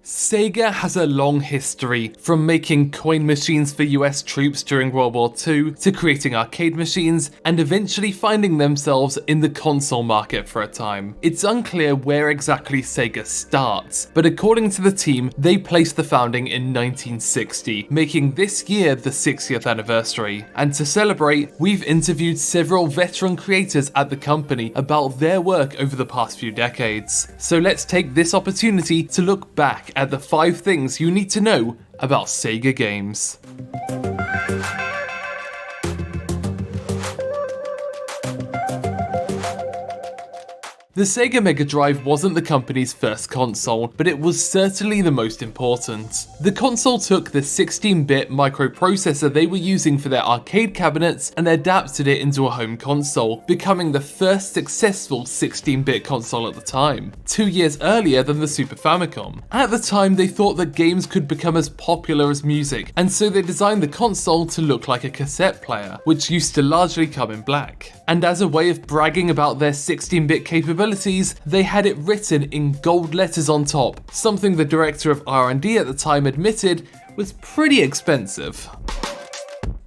Sega has a long history, from making coin machines for US troops during World War II, to creating arcade machines, and eventually finding themselves in the console market for a time. It's unclear where exactly Sega starts, but according to the team, they placed the founding in 1960, making this year the 60th anniversary. And to celebrate, we've interviewed several veteran creators at the company about their work over the past few decades. So let's take this opportunity to look back at the 5 things you need to know about Sega games. The Sega Mega Drive wasn't the company's first console, but it was certainly the most important. The console took the 16-bit microprocessor they were using for their arcade cabinets and adapted it into a home console, becoming the first successful 16-bit console at the time, 2 years earlier than the Super Famicom. At the time, they thought that games could become as popular as music, and so they designed the console to look like a cassette player, which used to largely come in black. And as a way of bragging about their 16-bit capabilities, they had it written in gold letters on top, something the director of R&D at the time admitted was pretty expensive.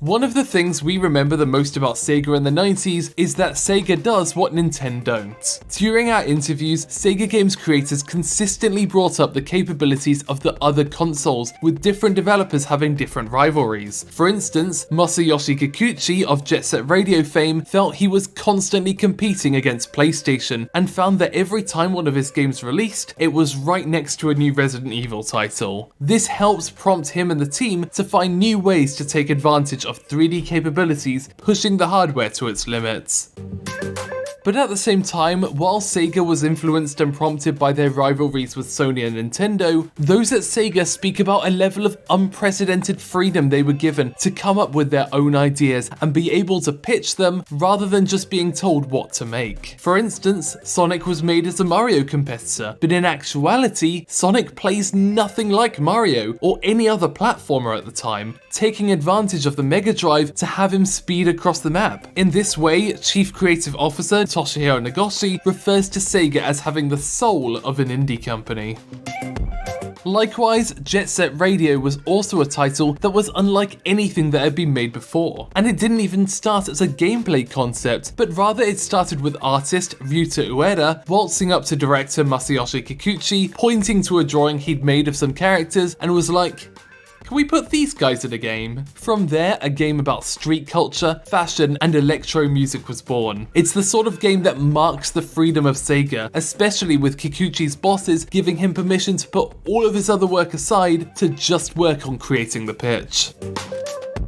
One of the things we remember the most about Sega in the 90s is that Sega does what Nintendo don't. During our interviews, Sega games creators consistently brought up the capabilities of the other consoles, with different developers having different rivalries. For instance, Masayoshi Kikuchi of Jet Set Radio fame felt he was constantly competing against PlayStation, and found that every time one of his games released, it was right next to a new Resident Evil title. This helps prompt him and the team to find new ways to take advantage of 3D capabilities, pushing the hardware to its limits. But at the same time, while Sega was influenced and prompted by their rivalries with Sony and Nintendo, those at Sega speak about a level of unprecedented freedom they were given to come up with their own ideas and be able to pitch them rather than just being told what to make. For instance, Sonic was made as a Mario competitor, but in actuality, Sonic plays nothing like Mario or any other platformer at the time, taking advantage of the Mega Drive to have him speed across the map. In this way, Chief Creative Officer Toshihiro Nagoshi refers to Sega as having the soul of an indie company. Likewise, Jet Set Radio was also a title that was unlike anything that had been made before, and it didn't even start as a gameplay concept, but rather it started with artist Ryuta Ueda waltzing up to director Masayoshi Kikuchi, pointing to a drawing he'd made of some characters, and was like, "Can we put these guys in a game?" From there, a game about street culture, fashion, and electro music was born. It's the sort of game that marks the freedom of Sega, especially with Kikuchi's bosses giving him permission to put all of his other work aside to just work on creating the pitch.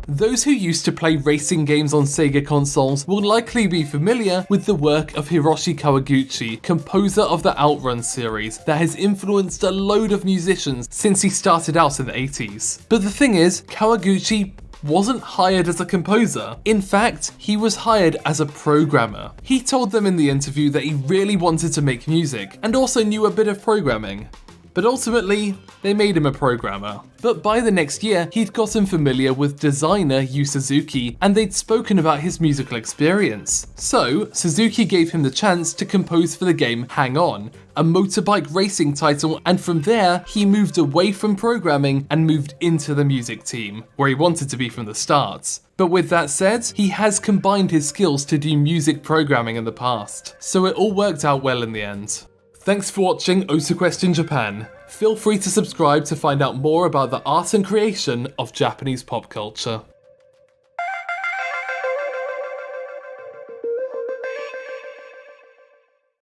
Those who used to play racing games on Sega consoles will likely be familiar with the work of Hiroshi Kawaguchi, composer of the Outrun series that has influenced a load of musicians since he started out in the 80s. But the thing is, Kawaguchi wasn't hired as a composer. In fact, he was hired as a programmer. He told them in the interview that he really wanted to make music and also knew a bit of programming. But ultimately, they made him a programmer. But by the next year, he'd gotten familiar with designer Yu Suzuki, and they'd spoken about his musical experience. So, Suzuki gave him the chance to compose for the game Hang On, a motorbike racing title, and from there, he moved away from programming and moved into the music team, where he wanted to be from the start. But with that said, he has combined his skills to do music programming in the past, so it all worked out well in the end. Thanks for watching OTAQUEST in Japan. Feel free to subscribe to find out more about the art and creation of Japanese pop culture.